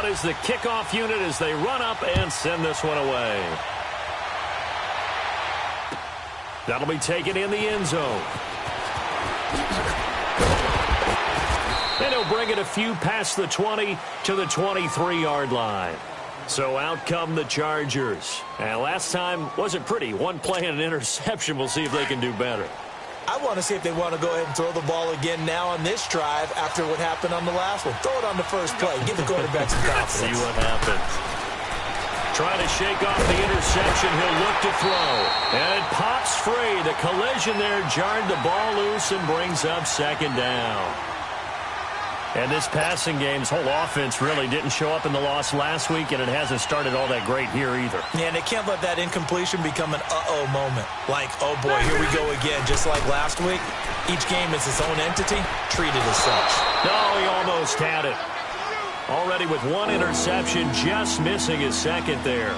out is the kickoff unit as they run up and send this one away. That'll be taken in the end zone. And he'll bring it a few past the 20 to the 23-yard line. So out come the Chargers. And last time wasn't pretty. One play and an interception. We'll see if they can do better. I want to see if they want to go ahead and throw the ball again now on this drive after what happened on the last one. Throw it on the first play. Give the quarterback some confidence. See what happens. Trying to shake off the interception. He'll look to throw. And it pops free. The collision there jarred the ball loose and brings up second down. And this passing game's whole offense really didn't show up in the loss last week, and it hasn't started all that great here either. Yeah, and they can't let that incompletion become an uh-oh moment. Like, oh boy, here we go again, just like last week. Each game is its own entity, treated as such. No, he almost had it. Already with one interception, just missing his second there.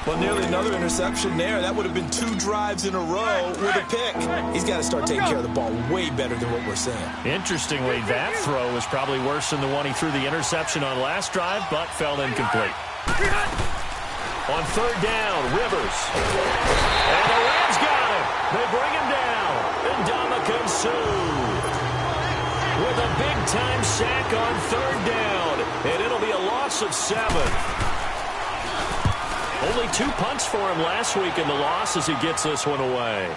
Well, nearly another interception there. That would have been 2 drives in a row with a pick. He's got to start taking care of the ball way better than what we're seeing. Interestingly, that throw was probably worse than the one he threw the interception on last drive, but fell incomplete. On third down, Rivers. And the Rams got him. They bring him down. And Ndamukong Suh with a big-time sack on third down. And it'll be a loss of 7. Only 2 punts for him last week in the loss as he gets this one away.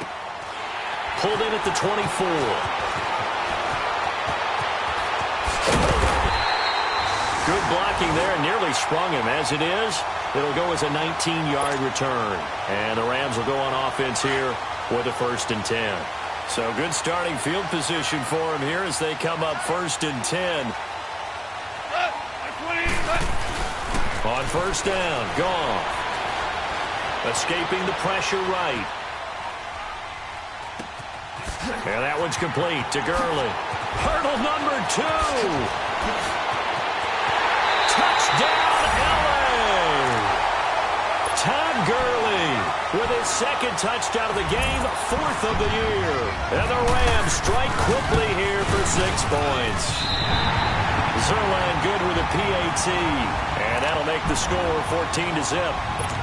Pulled in at the 24. Good blocking there, nearly sprung him. As it is, it'll go as a 19-yard return. And the Rams will go on offense here with a 1st and 10. So good starting field position for him here as they come up 1st and 10. On 1st down, gone. Escaping the pressure right. And that one's complete to Gurley. Hurdle number 2. Touchdown, LA! Todd Gurley with his 2nd touchdown of the game, 4th of the year. And the Rams strike quickly here for 6 points. Zerline good with a PAT. And that'll make the score 14-0.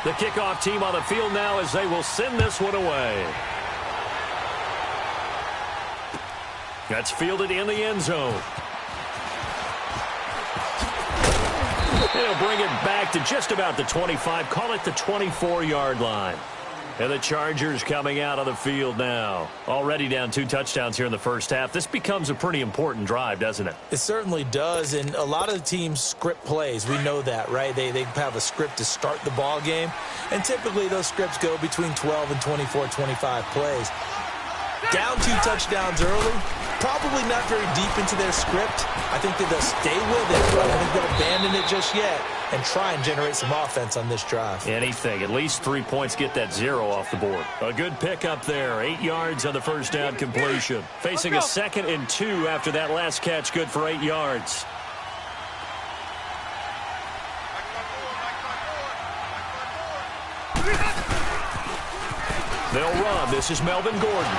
The kickoff team on the field now as they will send this one away. That's fielded in the end zone. They'll bring it back to just about the 25. Call it the 24-yard line. And the Chargers coming out on the field now. Already down 2 touchdowns here in the first half. This becomes a pretty important drive, doesn't it? It certainly does, and a lot of the teams script plays. We know that, right? They have a script to start the ball game, and typically those scripts go between 12 and 24, 25 plays. Down 2 touchdowns early, probably not very deep into their script. I think that they'll stay with it, but I don't think they'll abandon it just yet and try and generate some offense on this drive. Anything. At least 3 points, get that 0 off the board. A good pickup there. 8 yards on the 1st down completion. Facing a 2nd and 2 after that last catch, good for 8 yards. They'll run. This is Melvin Gordon.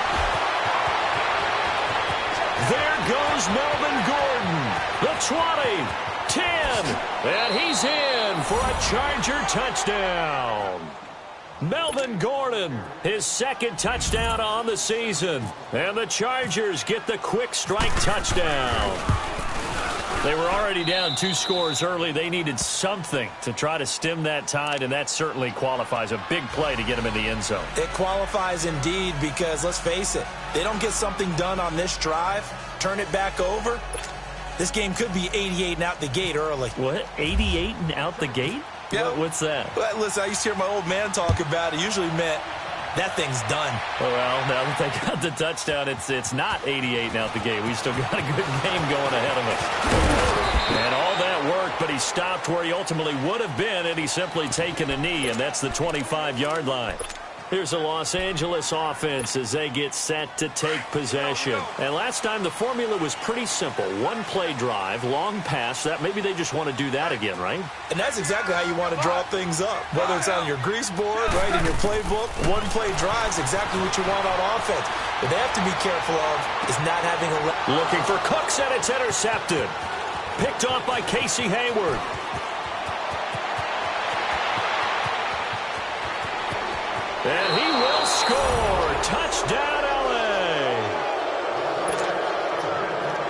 There goes Melvin Gordon. The 20, 10, and he's in for a Charger touchdown. Melvin Gordon, his 2nd touchdown on the season. And the Chargers get the quick strike touchdown. They were already down 2 scores early. They needed something to try to stem that tide, and that certainly qualifies. A big play to get them in the end zone. It qualifies indeed because, let's face it, they don't get something done on this drive, turn it back over, this game could be 88 and out the gate early. What? 88 and out the gate? Yeah. What's that? Well, listen, I used to hear my old man talk about it. Usually meant that thing's done. Well, now that they got the touchdown, it's not 88 and out the gate. We still got a good game going ahead of us. And all that work, but he stopped where he ultimately would have been, and he's simply taken a knee, and that's the 25-yard line. Here's a Los Angeles offense as they get set to take possession. And last time the formula was pretty simple. One-play drive, long pass. That maybe they just want to do that again, right? And that's exactly how you want to draw things up. Whether it's on your grease board, right, in your playbook, one-play drive is exactly what you want on offense. What they have to be careful of is not having a... Looking for Cooks, and it's intercepted. Picked off by Casey Hayward. And he will score. Touchdown, L.A.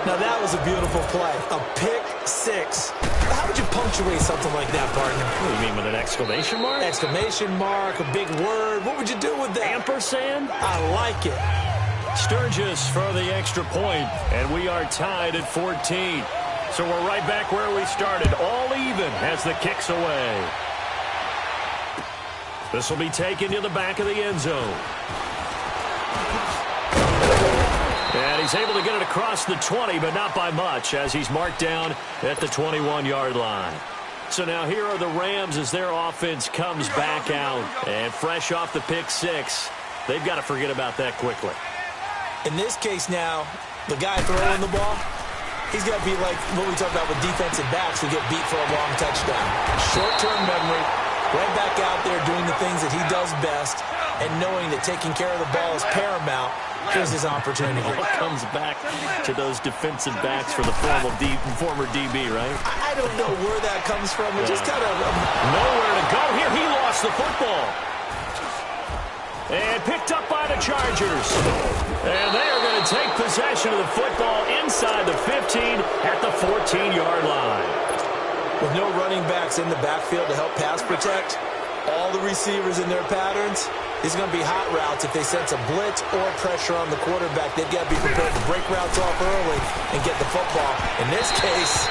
Now, that was a beautiful play. A pick six. How would you punctuate something like that, partner? What do you mean, with an exclamation mark? Exclamation mark, a big word. What would you do with that? Ampersand? I like it. Sturgis for the extra point, and we are tied at 14. So we're right back where we started, all even as the kick's away. This will be taken to the back of the end zone. And he's able to get it across the 20, but not by much, as he's marked down at the 21-yard line. So now here are the Rams as their offense comes back out. And fresh off the pick six, they've got to forget about that quickly. In this case now, the guy throwing the ball, he's got to be like what we talked about with defensive backs who get beat for a long touchdown. Short-term memory, right back out there doing the things that he does best, and knowing that taking care of the ball is paramount. Here's his opportunity. It all comes back to those defensive backs for the former DB, right? I don't know where that comes from. It just kind of... Nowhere to go here. He lost the football. And picked up by the Chargers. And they are going to take possession of the football inside the 15 at the 14-yard line. With no running backs in the backfield to help pass protect, all the receivers in their patterns, these are going to be hot routes. If they sense a blitz or pressure on the quarterback, they've got to be prepared to break routes off early and get the football. In this case,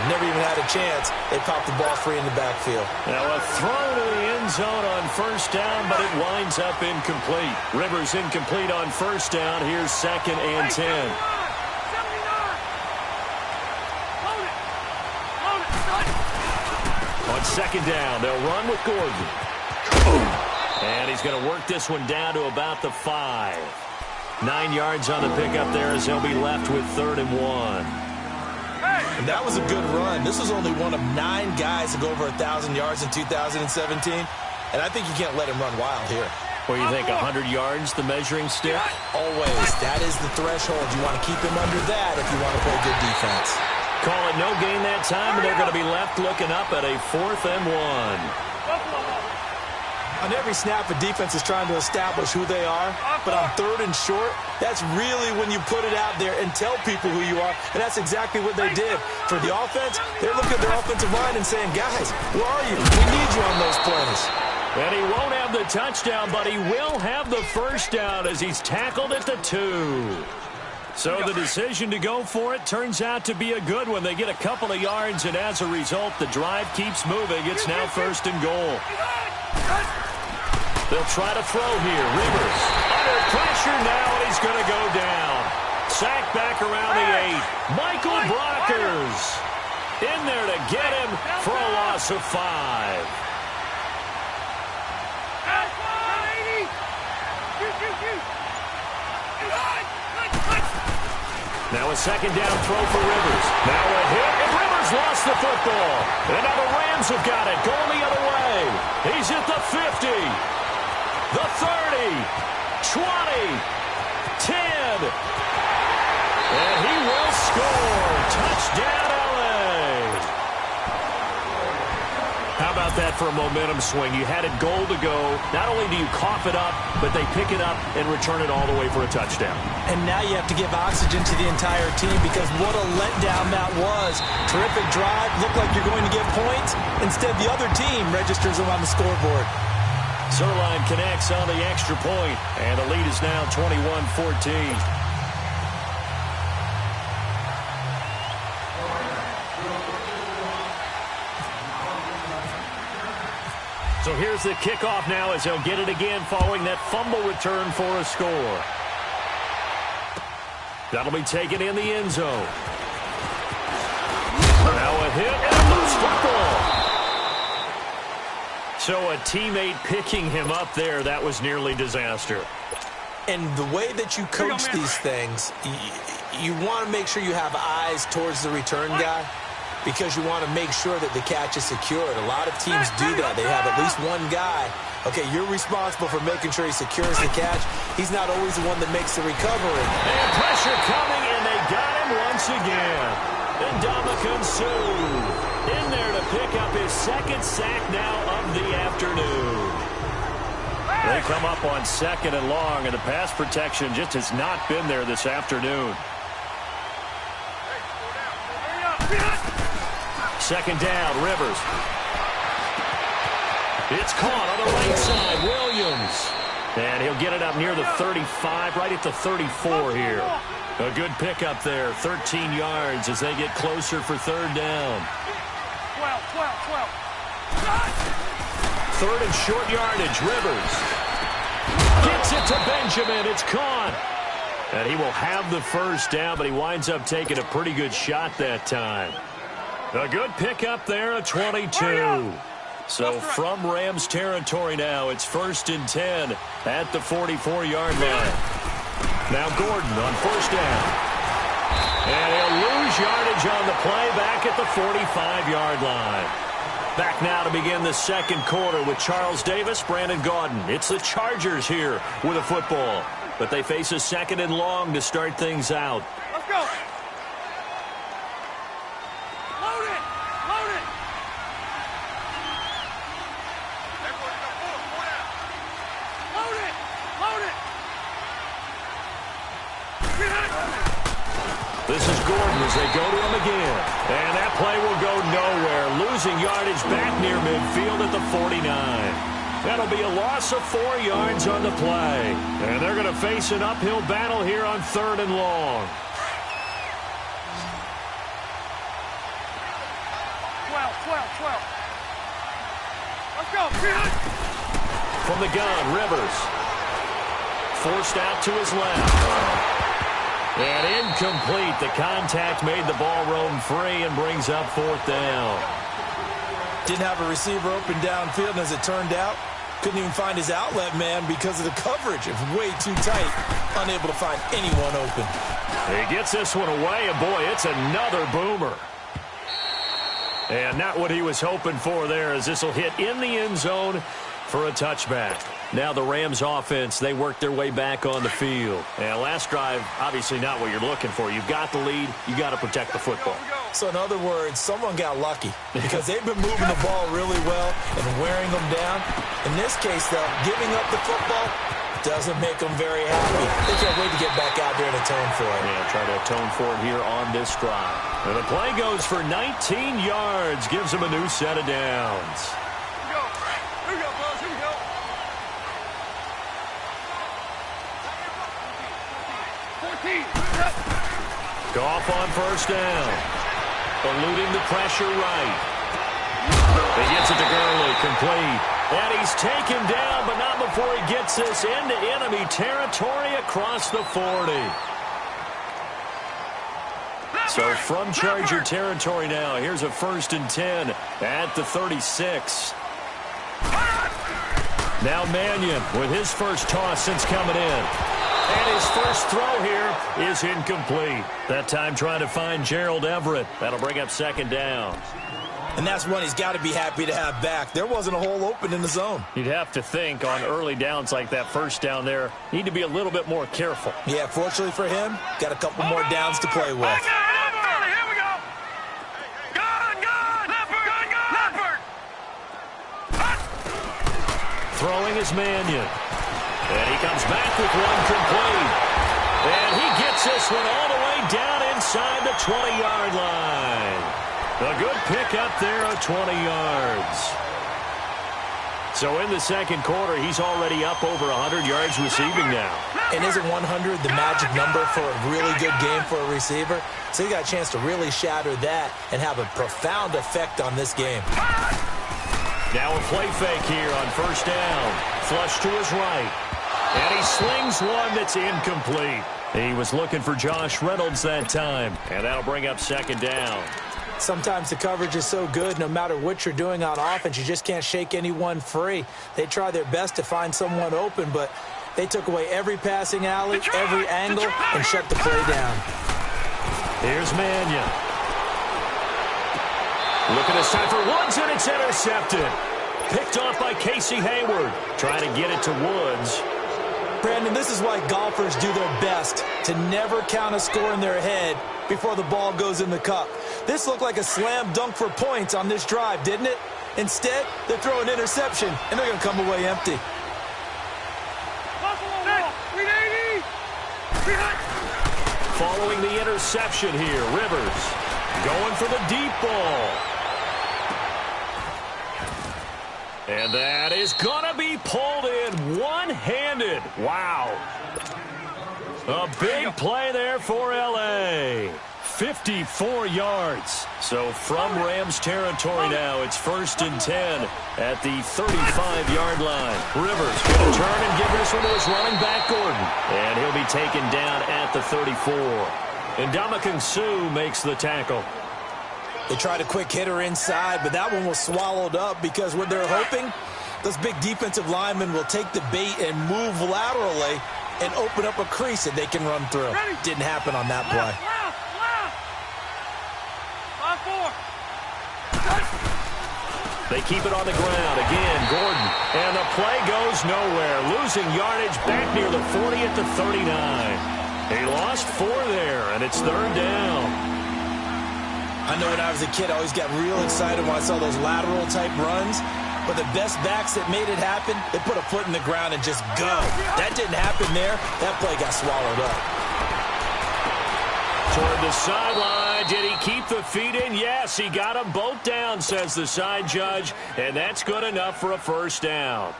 never even had a chance. They popped the ball free in the backfield. Now a throw to the end zone on first down, but it winds up incomplete. Rivers incomplete on first down. Here's 2nd and 10. On 2nd down, they'll run with Gordon. And he's going to work this one down to about the 5. 9 yards on the pickup there as they'll be left with 3rd and 1. And that was a good run. This was only one of 9 guys to go over 1,000 yards in 2017. And I think you can't let him run wild here. Well, you think 100 yards, the measuring stick? Always. That is the threshold. You want to keep him under that if you want to play good defense. Call it no gain that time, and they're going to be left looking up at a 4th and 1. On every snap, a defense is trying to establish who they are, but on 3rd and short, that's really when you put it out there and tell people who you are, and that's exactly what they did. For the offense, they're looking at their offensive line and saying, guys, where are you? We need you on those plays. And he won't have the touchdown, but he will have the first down as he's tackled at the 2. So the decision to go for it turns out to be a good one. They get a couple of yards, and as a result, the drive keeps moving. It's now 1st and goal. They'll try to throw here. Rivers under pressure now, and he's going to go down. Sacked back around the 8. Michael Brockers in there to get him for a loss of 5. Now a 2nd down throw for Rivers. Now a hit, and Rivers lost the football. And now the Rams have got it, going the other way. He's at the 50, the 30, 20, 10. And he will score. Touchdown, L.A. How about that for a momentum swing? You had it goal to go. Not only do you cough it up, but they pick it up and return it all the way for a touchdown. And now you have to give oxygen to the entire team because what a letdown that was. Terrific drive. Looked like you're going to get points. Instead, the other team registers them on the scoreboard. Zerline connects on the extra point, and the lead is now 21-14. So here's the kickoff now as they'll get it again following that fumble return for a score. That'll be taken in the end zone. Now a hit and a loose football. So a teammate picking him up there, that was nearly disaster. And the way that you coach these things, you want to make sure you have eyes towards the return guy because you want to make sure that the catch is secured. A lot of teams do that. They have at least one guy. Okay, you're responsible for making sure he secures the catch. He's not always the one that makes the recovery. And pressure coming, and they got him once again. And Ndamukong Suh in there to pick up his second sack now of the afternoon. They come up on 2nd and long, and the pass protection just has not been there this afternoon. 2nd down, Rivers. It's caught on the right side, Williams. And he'll get it up near the 35, right at the 34 here. A good pickup there, 13 yards as they get closer for 3rd down. 3rd and short yardage, Rivers. Gets it to Benjamin, it's caught. And he will have the 1st down, but he winds up taking a pretty good shot that time. A good pickup there, a 22. So from Rams territory now, it's 1st and 10 at the 44-yard line. Now Gordon on 1st down. And he'll lose yardage on the play back at the 45-yard line. Back now to begin the 2nd quarter with Charles Davis, Brandon Gaudin. It's the Chargers here with a football. But they face a 2nd and long to start things out. Let's go. Load it. Load it. Load it. Load it. This is Gordon as they go to him again. And that play will go nowhere. Losing yardage back near midfield at the 49. That'll be a loss of 4 yards on the play. And they're going to face an uphill battle here on 3rd and long. 12. Let's go. From the gun, Rivers. Forced out to his left. And incomplete. The contact made the ball roam free and brings up 4th down. Didn't have a receiver open downfield, and as it turned out, couldn't even find his outlet man because of the coverage. It was way too tight. Unable to find anyone open. He gets this one away, and boy, it's another boomer. And not what he was hoping for there, as this will hit in the end zone for a touchback. Now the Rams offense, they work their way back on the field. And last drive, obviously not what you're looking for. You've got the lead. You got to protect the football. So in other words, someone got lucky because they've been moving the ball really well and wearing them down. In this case, though, giving up the football doesn't make them very happy. They can't wait to get back out there and atone for it. Yeah, try to atone for it here on this drive. And the play goes for 19 yards, gives them a new set of downs. Here we go, boys. Here we go. 14. Goff on 1st down. Eluding the pressure right. He gets it to Gurley, complete. And he's taken down, but not before he gets this into enemy territory across the 40. So from Charger territory now, here's a 1st and 10 at the 36. Now Mannion with his first toss since coming in. And his first throw here is incomplete. That time trying to find Gerald Everett. That'll bring up 2nd down. And that's one he's got to be happy to have back. There wasn't a hole open in the zone. You'd have to think on early downs like that 1st down there, need to be a little bit more careful. Yeah, fortunately for him, got a couple more downs to play with. Here we go. Gun. Leopard. Throwing is Mannion. And he comes back with one complete. And he gets this one all the way down inside the 20-yard line. A good pick up there of 20 yards. So in the 2nd quarter, he's already up over 100 yards receiving now. And isn't 100 the magic number for a really good game for a receiver? So he got a chance to really shatter that and have a profound effect on this game. Now a play fake here on 1st down. Flush to his right. And he slings one that's incomplete. He was looking for Josh Reynolds that time. And that'll bring up 2nd down. Sometimes the coverage is so good, no matter what you're doing on offense, you just can't shake anyone free. They try their best to find someone open, but they took away every passing alley, every angle, and shut the play down. Here's Mannion. Looking this time for Woods, and it's intercepted. Picked off by Casey Hayward. Trying to get it to Woods. Brandon, this is why golfers do their best to never count a score in their head before the ball goes in the cup. This looked like a slam dunk for points on this drive, didn't it? Instead, they throw an interception, and they're going to come away empty. Following the interception here, Rivers going for the deep ball. And that is going to be pulled in one-handed. Wow. A big play there for L.A. 54 yards. So from Rams territory now, it's 1st and 10 at the 35-yard line. Rivers going to turn and give this one to his running back, Gordon. And he'll be taken down at the 34. And Ndamukong Suh makes the tackle. They tried a quick hitter inside, but that one was swallowed up because what they're hoping, those big defensive linemen will take the bait and move laterally and open up a crease that they can run through. Didn't happen on that play. 5-4. They keep it on the ground. Again, Gordon. And the play goes nowhere. Losing yardage back near the 40 at the 39. He lost 4 there, and it's 3rd down. I know when I was a kid, I always got real excited when I saw those lateral-type runs. But the best backs that made it happen, they put a foot in the ground and just go. That didn't happen there. That play got swallowed up. Toward the sideline. Did he keep the feet in? Yes, he got them both down, says the side judge. And that's good enough for a 1st down.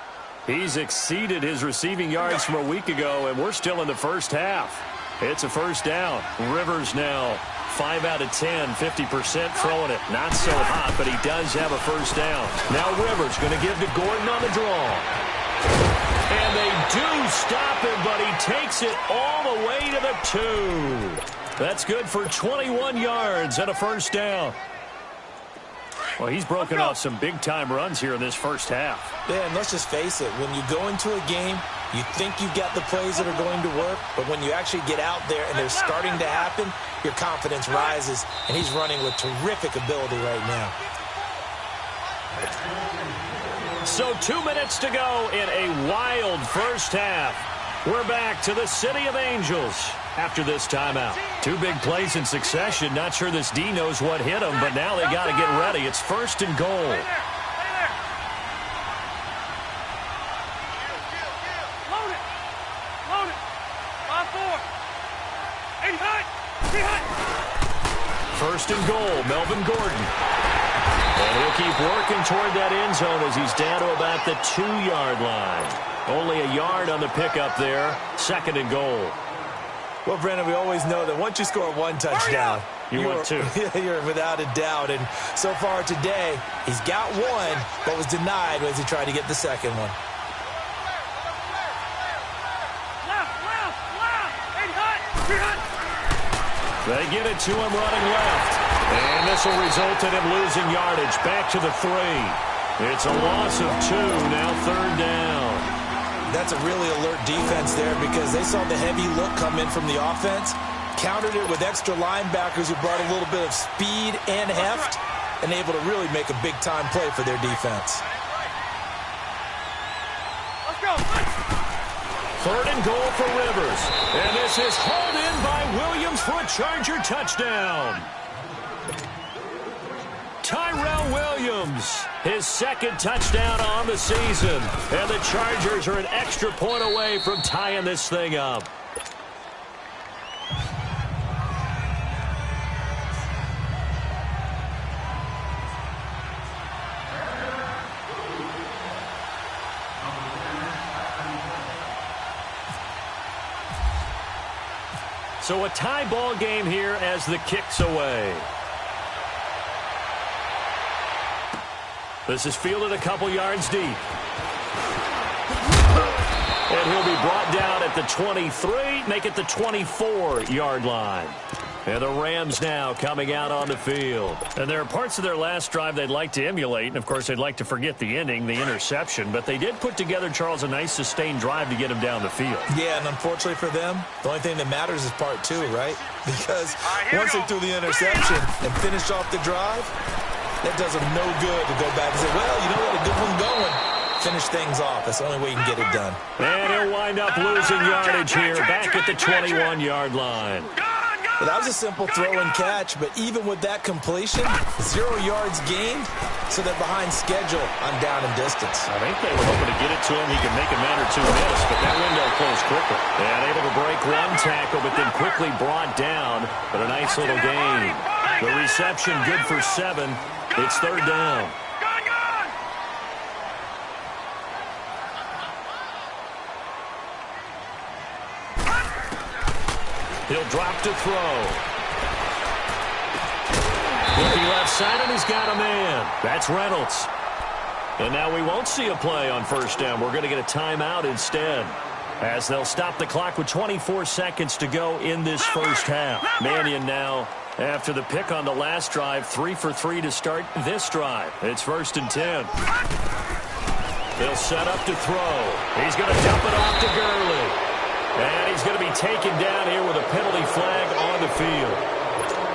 He's exceeded his receiving yards from a week ago, and we're still in the first half. It's a 1st down. Rivers now 5 out of 10, 50% throwing it. Not so hot, but he does have a 1st down. Now Rivers going to give to Gordon on the draw. And they do stop him, but he takes it all the way to the 2. That's good for 21 yards and a 1st down. Well, he's broken off some big-time runs here in this first half. Yeah, and let's just face it. When you go into a game, you think you've got the plays that are going to work, but when you actually get out there and they're starting to happen, your confidence rises, and he's running with terrific ability right now. So 2 minutes to go in a wild first half. We're back to the City of Angels after this timeout. 2 big plays in succession. Not sure this D knows what hit him, but now they got to get ready. It's 1st and goal. First and goal, Melvin Gordon. And he'll keep working toward that end zone as he's down to about the 2-yard line. Only a yard on the pickup there. 2nd and goal. Well, Brandon, we always know that once you score 1 touchdown, you want 2. You're without a doubt. And so far today, he's got 1, but was denied as he tried to get the 2nd one. They get it to him running left. And this will result in him losing yardage back to the 3. It's a loss of 2, now 3rd down. That's a really alert defense there because they saw the heavy look come in from the offense, countered it with extra linebackers who brought a little bit of speed and heft, and able to really make a big-time play for their defense. Let's go. 3rd and goal for Rivers. And this is hauled in by Williams for a Charger touchdown. Tyrell Williams, his 2nd touchdown on the season. And the Chargers are an extra point away from tying this thing up. So a tie ball game here as the kick's away. This is fielded a couple yards deep. And he'll be brought down at the 23, make it the 24-yard line. And the Rams now coming out on the field. And there are parts of their last drive they'd like to emulate. And, of course, they'd like to forget the ending, the interception. But they did put together, Charles, a nice sustained drive to get him down the field. Yeah, and unfortunately for them, the only thing that matters is part two, right? Because once they threw the interception and finished off the drive, that does them no good to go back and say, well, you know what, a good one going. Finish things off. That's the only way you can get it done. And he'll wind up losing yardage here back at the 21-yard line. Well, that was a simple throw and catch, but even with that completion, 0 yards gained, so they're behind schedule on down and distance. I think they were hoping to get it to him. He could make a man or two miss, but that window closed quickly. And able to break one tackle, but then quickly brought down. But a nice little gain. The reception good for 7. It's third down. He'll drop to throw. Looking left side, and he's got a man. That's Reynolds. And now we won't see a play on first down. We're going to get a timeout instead, as they'll stop the clock with 24 seconds to go in this first half. Mannion now, after the pick on the last drive, 3 for 3 to start this drive. It's 1st and 10. They'll set up to throw. He's going to dump it off to Gurley. And he's going to be taken down here with a penalty flag on the field.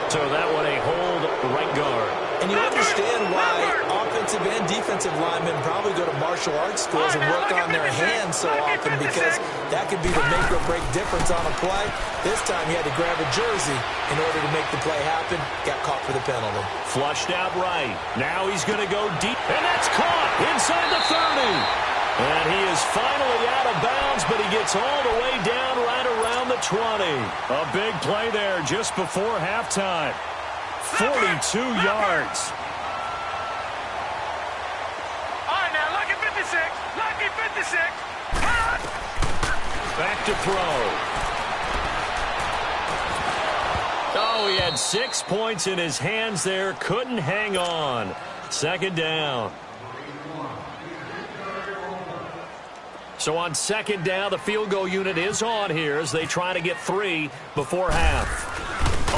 So that one a hold right guard. And you understand why offensive and defensive linemen probably go to martial arts schools and work on their hands so often, because that could be the make or break difference on a play. This time he had to grab a jersey in order to make the play happen. Got caught for the penalty. Flushed out right. Now he's going to go deep. And that's caught inside the 30. And he is finally out of bounds, but he gets all the way down right around the 20. A big play there just before halftime. 42 yards. All right, now, lucky 56. Lucky 56. Back to throw. Oh, he had 6 points in his hands there. Couldn't hang on. Second down. So on second down, the field goal unit is on here as they try to get 3 before half.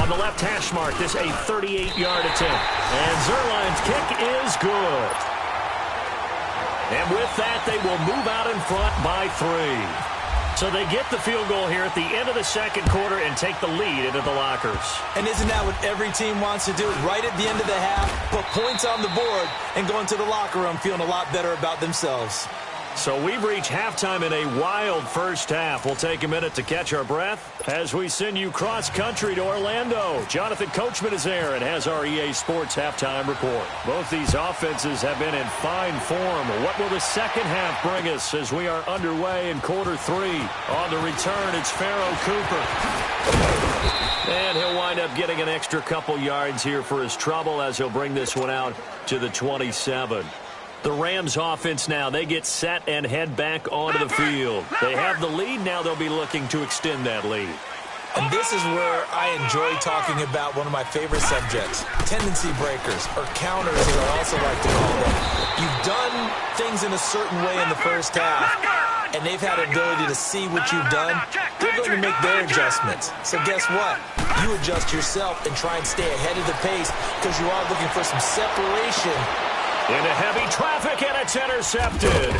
On the left hash mark, this a 38-yard attempt. And Zuerlein's kick is good. And with that, they will move out in front by 3. So they get the field goal here at the end of the second quarter and take the lead into the lockers. And isn't that what every team wants to do? Right at the end of the half, put points on the board and go into the locker room feeling a lot better about themselves. So we've reached halftime in a wild first half. We'll take a minute to catch our breath as we send you cross-country to Orlando. Jonathan Coachman is there and has our EA Sports halftime report. Both these offenses have been in fine form. What will the second half bring us as we are underway in quarter 3? On the return, it's Pharaoh Cooper. And he'll wind up getting an extra couple yards here for his trouble as he'll bring this one out to the 27. The Rams offense now, they get set and head back onto the field. They have the lead. Now they'll be looking to extend that lead. And this is where I enjoy talking about one of my favorite subjects, tendency breakers, or counters as I also like to call them. You've done things in a certain way in the first half, and they've had the ability to see what you've done. They're going to make their adjustments. So guess what? You adjust yourself and try and stay ahead of the pace because you are looking for some separation. Into heavy traffic, and it's intercepted.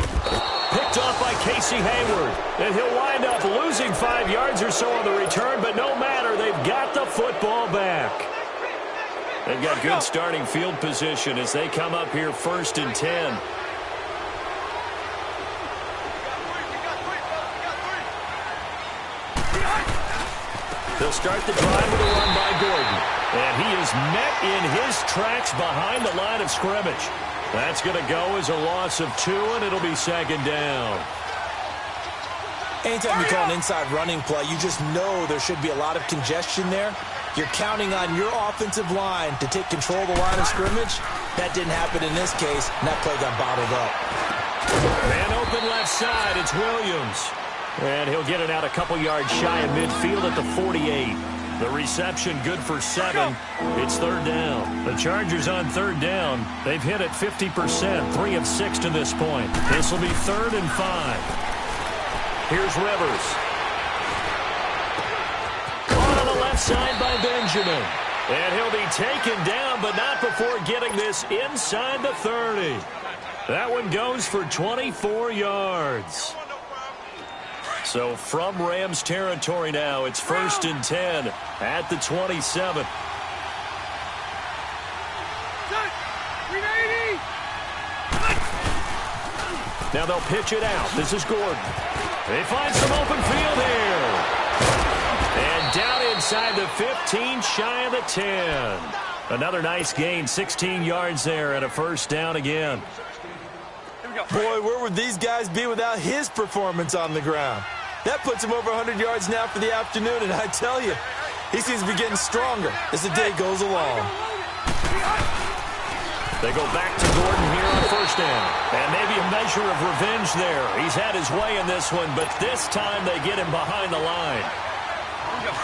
Picked off by Casey Hayward. And he'll wind up losing 5 yards or so on the return, but no matter, they've got the football back. They've got good starting field position as they come up here 1st and 10. They'll start the drive with a run by Gordon. And he is met in his tracks behind the line of scrimmage. That's going to go as a loss of 2, and it'll be second down. Anytime you call an inside running play, you just know there should be a lot of congestion there. You're counting on your offensive line to take control of the line of scrimmage. That didn't happen in this case, and that play got bottled up. Man open left side, it's Williams. And he'll get it out a couple yards shy of midfield at the 48. The reception good for 7. It's third down. The Chargers on third down. They've hit it 50%, 3 of 6 to this point. This will be 3rd and 5. Here's Rivers. Caught on the left inside by Benjamin. And he'll be taken down, but not before getting this inside the 30. That one goes for 24 yards. So from Rams territory now, it's 1st and 10 at the 27. Now they'll pitch it out. This is Gordon. They find some open field here. And down inside the 15, shy of the 10. Another nice gain, 16 yards there and a first down again. Boy, where would these guys be without his performance on the ground? That puts him over 100 yards now for the afternoon, and I tell you, he seems to be getting stronger as the day goes along. They go back to Gordon here on first down. And maybe a measure of revenge there. He's had his way in this one, but this time they get him behind the line.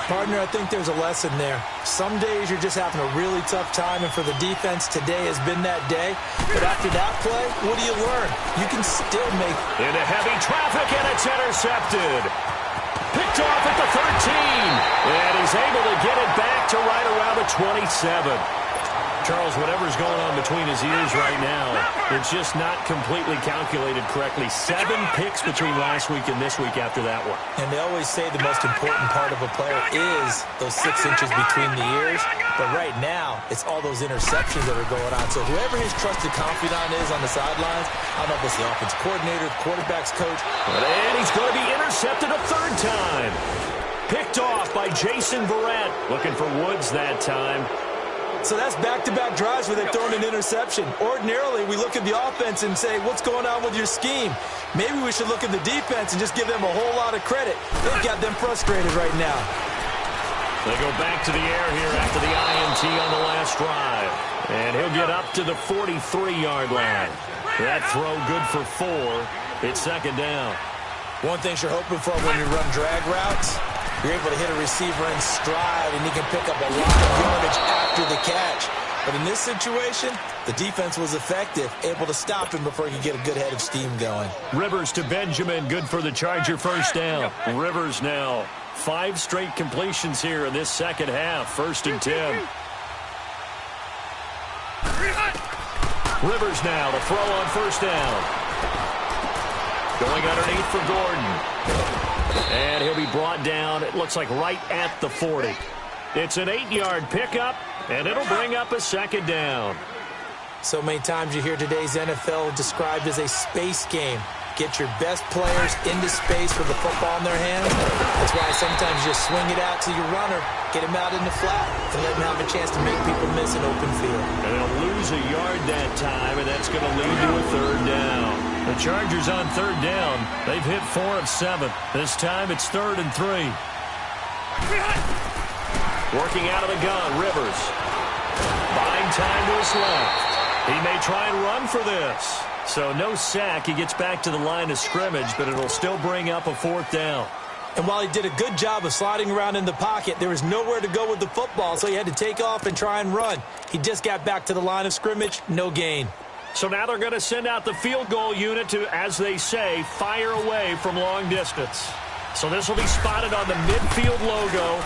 Partner, I think there's a lesson there. Some days you're just having a really tough time, and for the defense, today has been that day. But after that play, what do you learn? You can still make... Into heavy traffic, and it's intercepted. Picked off at the 13. And he's able to get it back to right around the 27. Charles, whatever's going on between his ears right now, it's just not completely calculated correctly. 7 picks between last week and this week after that one. And they always say the most important part of a player is those 6 inches between the ears. But right now, it's all those interceptions that are going on. So whoever his trusted confidant is on the sidelines, I don't know if it's the offensive coordinator, the quarterback's coach. And he's going to be intercepted a 3rd time. Picked off by Jason Verrett. Looking for Woods that time. So that's back-to-back drives where they've thrown an interception. Ordinarily, we look at the offense and say, what's going on with your scheme? Maybe we should look at the defense and just give them a whole lot of credit. They've got them frustrated right now. They go back to the air here after the INT on the last drive. And he'll get up to the 43-yard line. That throw good for 4. It's 2nd down. One thing you're hoping for when you run drag routes, you're able to hit a receiver in stride, and he can pick up a lot of yardage after the catch. But in this situation, the defense was effective, able to stop him before he could get a good head of steam going. Rivers to Benjamin, good for the Charger first down. Rivers now, 5 straight completions here in this second half, 1st and 10. Rivers now to throw on first down. Going underneath for Gordon. And he'll be brought down, it looks like right at the 40. It's an 8-yard pickup, and it'll bring up a 2nd down. So many times you hear today's NFL described as a space game. Get your best players into space with the football in their hands. That's why sometimes you just swing it out to your runner, get him out in the flat, and let him have a chance to make people miss an open field. And they'll lose a yard that time, and that's going to lead to a 3rd down. The Chargers on 3rd down. They've hit 4 of 7. This time it's 3rd and 3. Working out of the gun, Rivers. Buying time to his left. He may try and run for this. So no sack. He gets back to the line of scrimmage, but it'll still bring up a 4th down. And while he did a good job of sliding around in the pocket, there was nowhere to go with the football, so he had to take off and try and run. He just got back to the line of scrimmage, no gain. So now they're going to send out the field goal unit to, as they say, fire away from long distance. So this will be spotted on the midfield logo.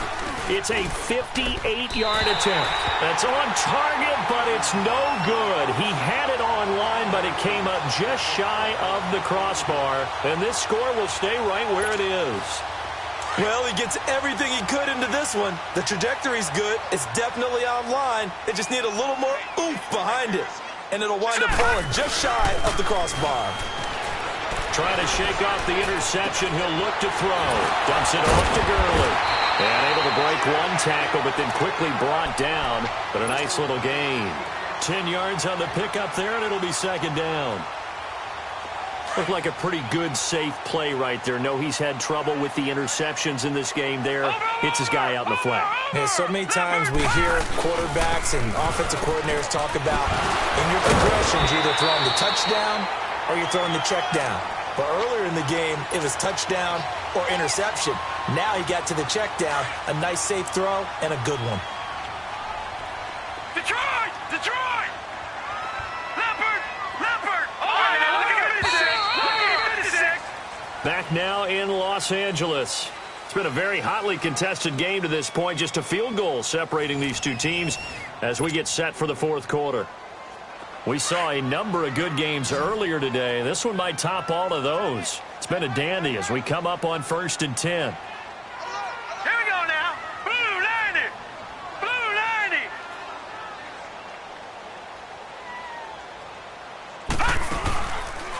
It's a 58-yard attempt. That's on target, but it's no good. He had it on line, but it came up just shy of the crossbar. And this score will stay right where it is. Well, he gets everything he could into this one. The trajectory's good. It's definitely on line. They just need a little more oomph behind it. And it'll wind up falling just shy of the crossbar. Trying to shake off the interception. He'll look to throw. Dumps it off to Gurley. And able to break one tackle, but then quickly brought down. But a nice little gain. 10 yards on the pickup there, and it'll be 2nd down. Looked like a pretty good, safe play right there. No, he's had trouble with the interceptions in this game there. Hits his guy out in the flat. Yeah, so many times we hear quarterbacks and offensive coordinators talk about in your progressions, you're either throwing the touchdown or you're throwing the check down. But earlier in the game, it was touchdown or interception. Now he got to the check down, a nice safe throw, and a good one. Detroit! Detroit! Leopard! Leopard! All right, now look at 56! Look at 56! Back now in Los Angeles. It's been a very hotly contested game to this point. Just a field goal separating these two teams as we get set for the fourth quarter. We saw a number of good games earlier today. This one might top all of those. It's been a dandy as we come up on 1st and 10. Here we go now. Blue 90. Blue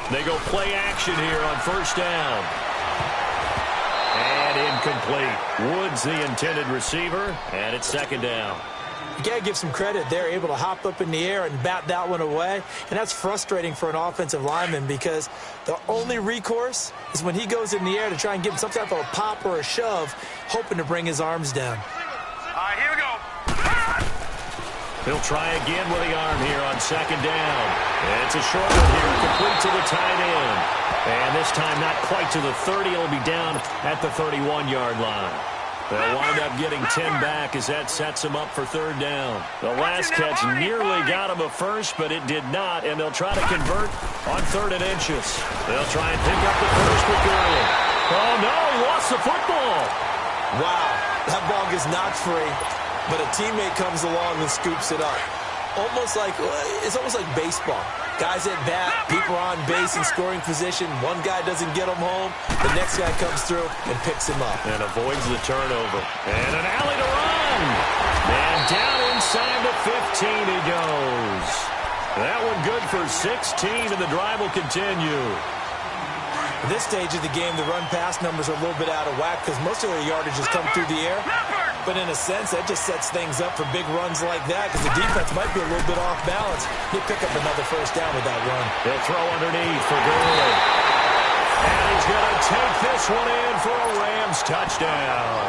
90. They go play action here on 1st down. And incomplete. Woods the intended receiver, and it's 2nd down. You got to give some credit. They're able to hop up in the air and bat that one away. And that's frustrating for an offensive lineman because the only recourse is when he goes in the air to try and give him some type of a pop or a shove, hoping to bring his arms down. All right, here we go. He'll try again with the arm here on 2nd down. It's a short one here, complete to the tight end. And this time not quite to the 30. It'll be down at the 31-yard line. They'll wind up getting 10 back as that sets them up for 3rd down. The last catch nearly got him a first, but it did not, and they'll try to convert on 3rd and inches. They'll try and pick up the first with Gurley. Oh, no, he lost the football. Wow, that ball gets knocked free, but a teammate comes along and scoops it up. It's almost like baseball. Guys at bat, people are on base in scoring position. One guy doesn't get him home. The next guy comes through and picks him up. And avoids the turnover. And an alley to run. And down inside the 15 he goes. That one good for 16, and the drive will continue. At this stage of the game, the run-pass numbers are a little bit out of whack because most of their yardage has come through the air. But in a sense, that just sets things up for big runs like that because the defense might be a little bit off balance. He'll pick up another first down with that run. He'll throw underneath for Gurley. And he's going to take this one in for a Rams touchdown.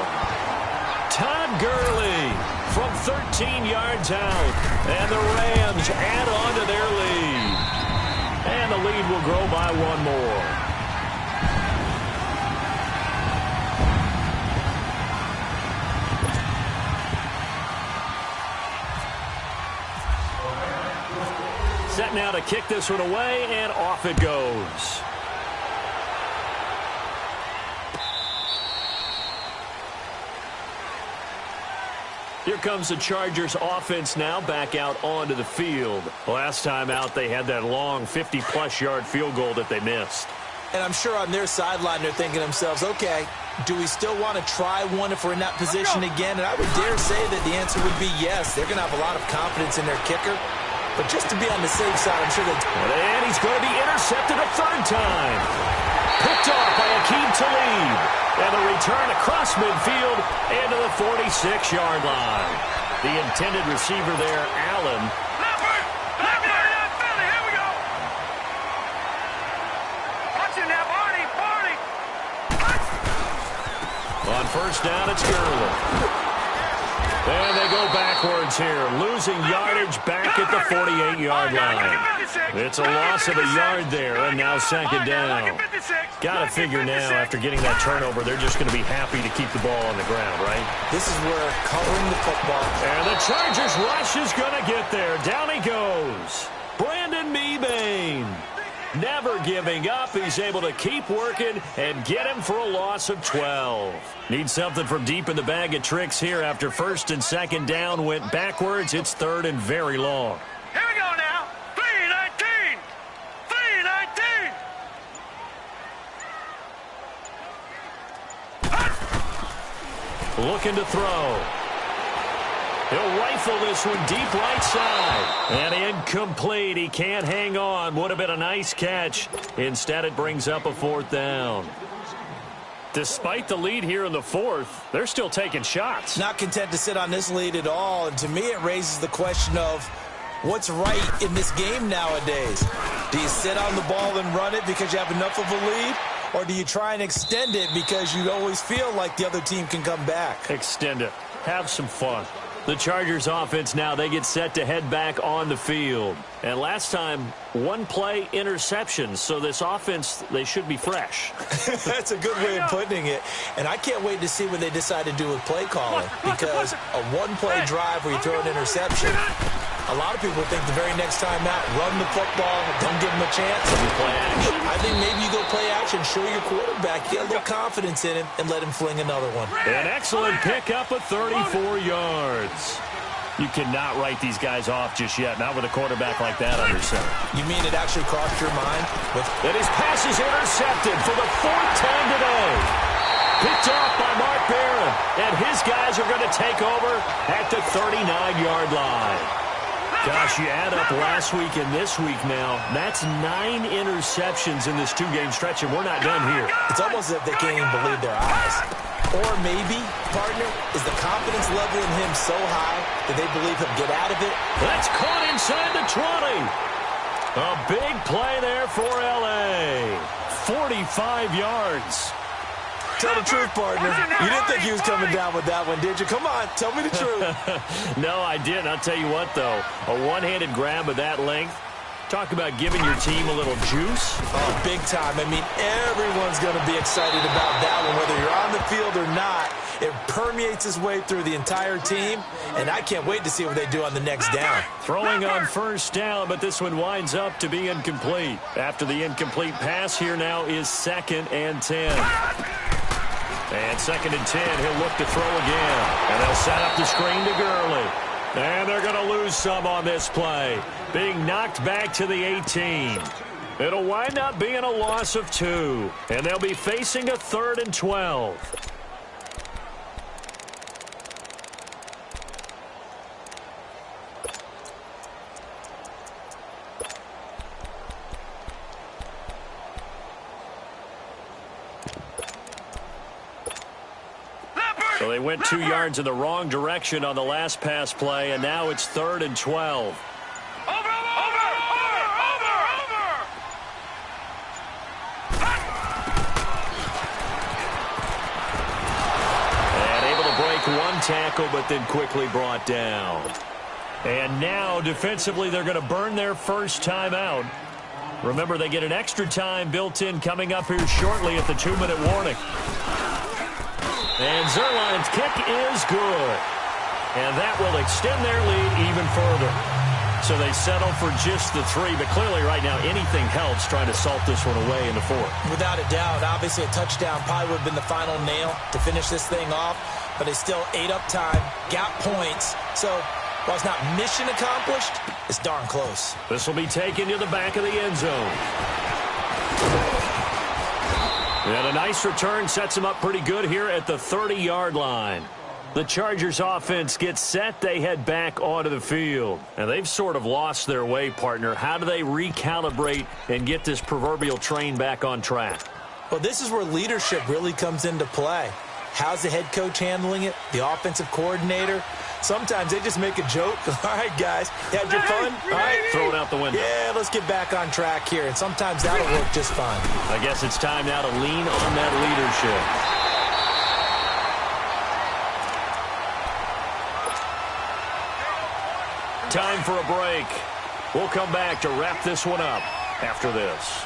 Todd Gurley from 13 yards out. And the Rams add on to their lead. And the lead will grow by one more. Set now to kick this one away, and off it goes. Here comes the Chargers offense now back out onto the field. Last time out, they had that long 50-plus yard field goal that they missed. And I'm sure on their sideline they're thinking to themselves, okay, do we still want to try one if we're in that position again? And I would dare say that the answer would be yes. They're going to have a lot of confidence in their kicker. But just to be on the safe side, I'm sure that... And he's going to be intercepted a 3rd time. Picked off by Akeem Talib. And the return across midfield into the 46-yard line. The intended receiver there, Allen. Here we go. Watch it now, Barney. On 1st down, it's Gurley. And they go backwards here, losing yardage back at the 48-yard line. It's a loss of a yard there, and now 2nd down. Got to figure now, after getting that turnover, they're just going to be happy to keep the ball on the ground, right? This is where covering the football. And the Chargers rush is going to get there. Down he goes. Brandon Mebane. Never giving up. He's able to keep working and get him for a loss of 12. Needs something from deep in the bag of tricks here after 1st and 2nd down went backwards. It's 3rd and very long. Here we go now. 3-19. 3-19. Looking to throw. He'll rifle this one deep right side. And incomplete. He can't hang on. Would have been a nice catch. Instead, it brings up a 4th down. Despite the lead here in the 4th, they're still taking shots. Not content to sit on this lead at all. And to me, it raises the question of what's right in this game nowadays. Do you sit on the ball and run it because you have enough of a lead? Or do you try and extend it because you always feel like the other team can come back? Extend it. Have some fun. The Chargers offense now, they get set to head back on the field. And last time, one play interception. So this offense, they should be fresh. That's a good way of putting it. And I can't wait to see what they decide to do with play calling. Because a one-play drive where you throw an interception, A lot of people think the very next time out, run the football, don't give him a chance. You play action. I think maybe you go play action, show your quarterback, get a little confidence in him, and let him fling another one. An excellent pickup of 34 yards. You cannot write these guys off just yet, not with a quarterback like that under center. You mean it actually crossed your mind? And his pass is intercepted for the 4th time today. Picked off by Mark Barron, and his guys are going to take over at the 39-yard line. Gosh, you add up last week and this week now, that's 9 interceptions in this 2-game stretch, and we're not done here. It's almost as if they can't even believe their eyes. Or maybe, partner, is the confidence level in him so high that they believe he'll get out of it? That's caught inside the 20. A big play there for L.A. 45 yards. Tell the truth, partner. You didn't think he was coming down with that one, did you? Come on, tell me the truth. No, I didn't. I'll tell you what, though. A one-handed grab of that length. Talk about giving your team a little juice. Oh, big time. I mean, everyone's going to be excited about that one, whether you're on the field or not. It permeates its way through the entire team, and I can't wait to see what they do on the next down. Throwing on first down, but this one winds up to be incomplete. After the incomplete pass, here now is 2nd and 10. And 2nd and 10, he'll look to throw again. And they'll set up the screen to Gurley. And they're going to lose some on this play. Being knocked back to the 18. It'll wind up being a loss of 2. And they'll be facing a 3rd and 12. So they went 2 yards in the wrong direction on the last pass play, and now it's 3rd and 12. Over! And able to break one tackle, but then quickly brought down. And now, defensively, they're going to burn their first time out. Remember, they get an extra time built in coming up here shortly at the 2-minute warning. And Zerline's kick is good. And that will extend their lead even further. So they settle for just the 3. But clearly right now anything helps trying to salt this one away in the 4th. Without a doubt, obviously a touchdown probably would have been the final nail to finish this thing off. But they still ate up time, got points. So while it's not mission accomplished, it's darn close. This will be taken to the back of the end zone. And a nice return sets them up pretty good here at the 30-yard line. The Chargers offense gets set. They head back onto the field. And they've sort of lost their way, partner. How do they recalibrate and get this proverbial train back on track? Well, this is where leadership really comes into play. How's the head coach handling it? The offensive coordinator? Sometimes they just make a joke. All right, guys, you had your fun? All right, throw it out the window. Yeah, let's get back on track here. And sometimes that'll work just fine. I guess it's time now to lean on that leadership. Time for a break. We'll come back to wrap this one up after this.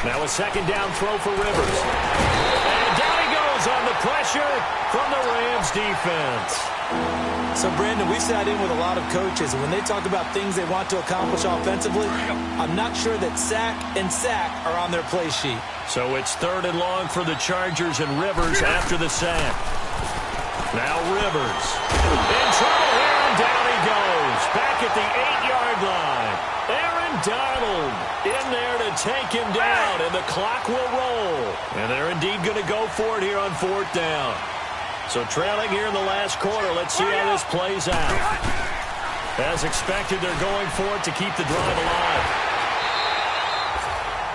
Now a 2nd down throw for Rivers. And down he goes on the pressure from the Rams defense. So, Brandon, we sat in with a lot of coaches, and when they talk about things they want to accomplish offensively, I'm not sure that sack and sack are on their play sheet. So it's 3rd and long for the Chargers and Rivers after the sack. Now Rivers. In trouble here, and down he goes. Back at the 8-yard line. Aaron Donald in there to take him down, and the clock will roll. And they're indeed going to go for it here on 4th down. So trailing here in the last quarter, let's see how this plays out. As expected, they're going for it to keep the drive alive.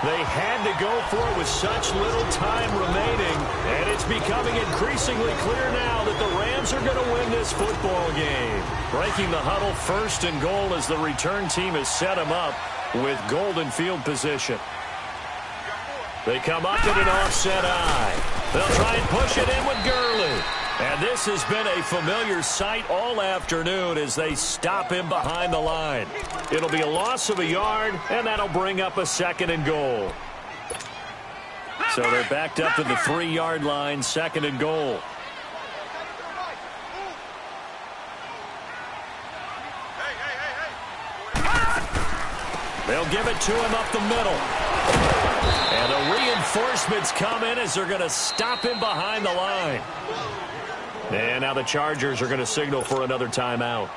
They had to go for it with such little time remaining, and it's becoming increasingly clear now that the Rams are going to win this football game. Breaking the huddle, 1st and goal as the return team has set them up with golden field position. They come up in an offset eye. They'll try and push it in with Gurley. And this has been a familiar sight all afternoon as they stop him behind the line. It'll be a loss of a yard, and that'll bring up a 2nd and goal. So they're backed up to the 3-yard line, 2nd and goal. They'll give it to him up the middle. And the reinforcements come in as they're going to stop him behind the line. And now the Chargers are going to signal for another timeout,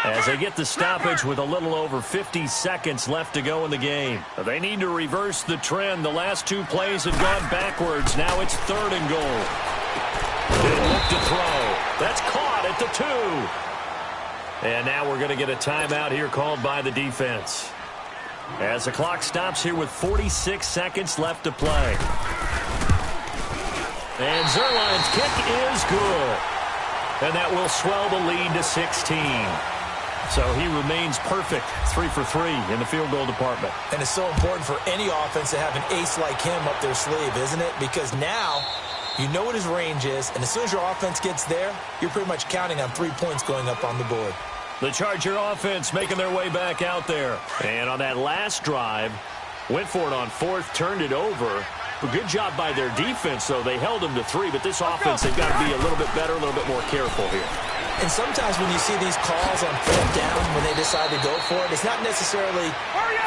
as they get the stoppage with a little over 50 seconds left to go in the game. They need to reverse the trend. The last two plays have gone backwards. Now it's 3rd and goal. They look to throw. That's caught at the 2. And now we're going to get a timeout here called by the defense, as the clock stops here with 46 seconds left to play. And Zerline's kick is good. And that will swell the lead to 16. So he remains perfect, 3 for 3 in the field goal department. And it's so important for any offense to have an ace like him up their sleeve, isn't it? Because now you know what his range is, and as soon as your offense gets there, you're pretty much counting on 3 points going up on the board. The Charger offense making their way back out there. And on that last drive, went for it on 4th, turned it over. A good job by their defense, though. They held them to 3, but this offense, they've got to be a little bit better, a little bit more careful here. And sometimes when you see these calls on 4th down, when they decide to go for it, it's not necessarily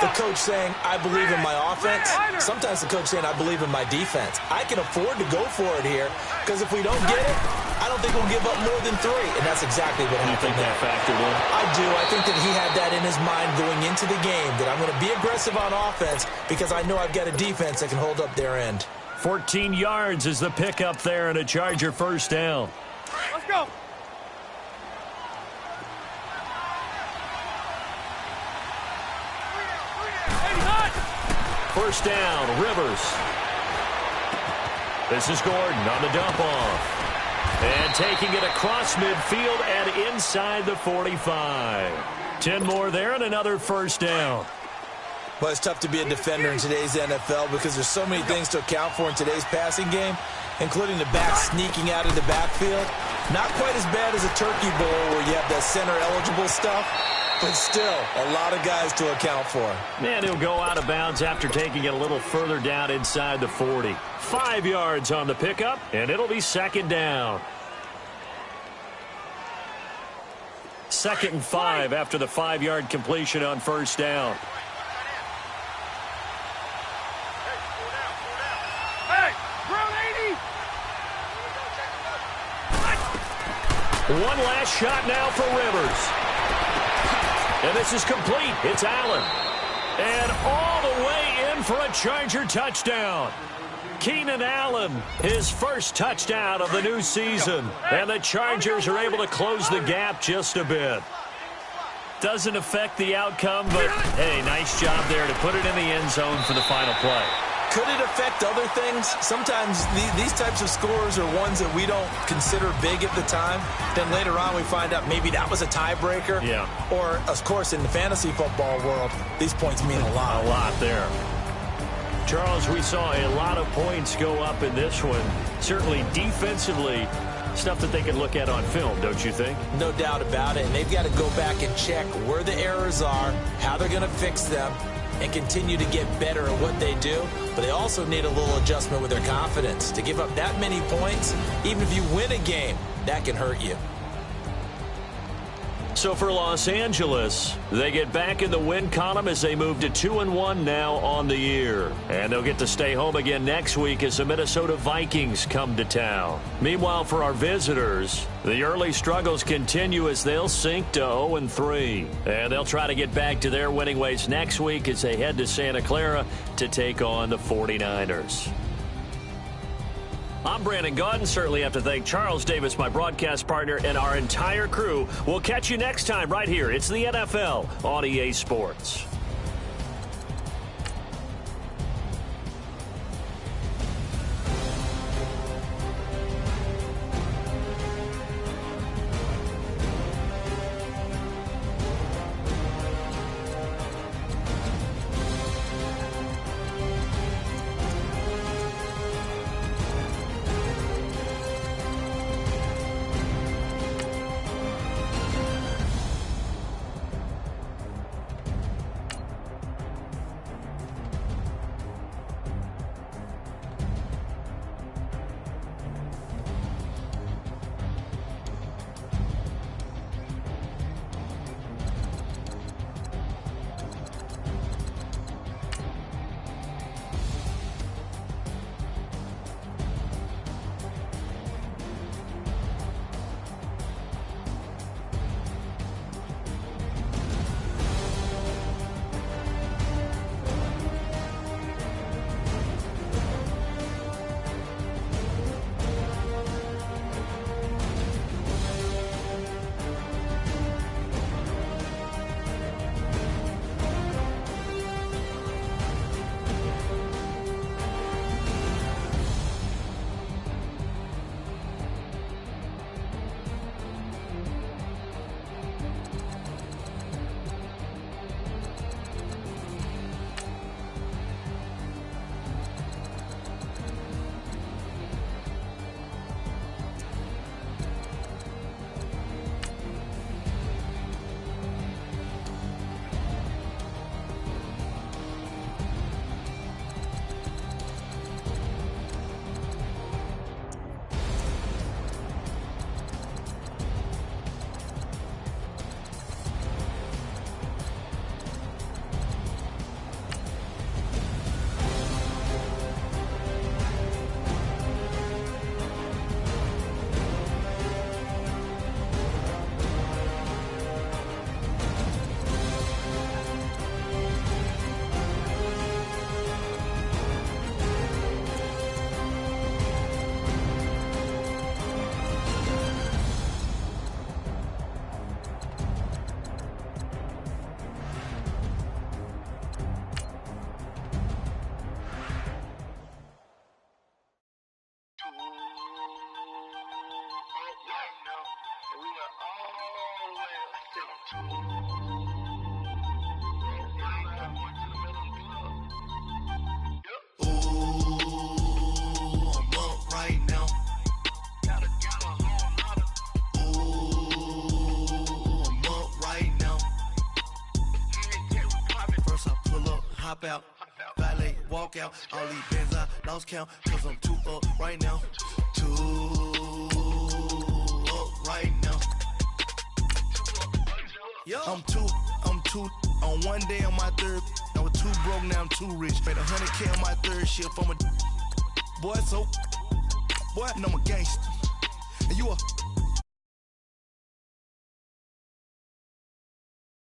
the coach saying, I believe in my offense. Sometimes the coach saying, I believe in my defense. I can afford to go for it here, because if we don't get it, I don't think we'll give up more than 3. And that's exactly what happened. You think that factored in? I do. I think that he had that in his mind going into the game, that I'm going to be aggressive on offense because I know I've got a defense that can hold up their end. 14 yards is the pickup there, and a Charger 1st down. Let's go. First down, Rivers. This is Gordon on the dump off. And taking it across midfield and inside the 45. 10 more there and another 1st down. Well, it's tough to be a defender in today's NFL because there's so many things to account for in today's passing game, including the back sneaking out of the backfield. Not quite as bad as a turkey bowl where you have the center-eligible stuff, but still a lot of guys to account for. And he'll go out of bounds after taking it a little further down inside the 40. 5 yards on the pickup, and it'll be 2nd down. 2nd and 5 after the 5-yard completion on 1st down. One last shot now for Rivers. And this is complete. It's Allen. And all the way in for a Charger touchdown. Keenan Allen, his first touchdown of the new season. And the Chargers are able to close the gap just a bit. Doesn't affect the outcome, but, hey, nice job there to put it in the end zone for the final play. Could it affect other things? Sometimes these types of scores are ones that we don't consider big at the time. Then later on we find out maybe that was a tiebreaker. Yeah. Or, of course, in the fantasy football world, these points mean a lot. A lot there. Charles, we saw a lot of points go up in this one. Certainly defensively, stuff that they can look at on film, don't you think? No doubt about it. And they've got to go back and check where the errors are, how they're going to fix them, and continue to get better at what they do. But they also need a little adjustment with their confidence. To give up that many points, even if you win a game, that can hurt you. So for Los Angeles, they get back in the win column as they move to 2-1 now on the year. And they'll get to stay home again next week as the Minnesota Vikings come to town. Meanwhile, for our visitors, the early struggles continue as they'll sink to 0-3. And they'll try to get back to their winning ways next week as they head to Santa Clara to take on the 49ers. I'm Brandon Gaudin. Certainly have to thank Charles Davis, my broadcast partner, and our entire crew. We'll catch you next time right here. It's the NFL on EA Sports. Hop out, valet, walk out. All these bands I lost count, cause I'm too up right now. Too up right now. I'm too on one day on my third. I was too broke, now I'm too rich. Made 100K on my third shift. I'm a boy, so boy, and I'm a gangster. And you a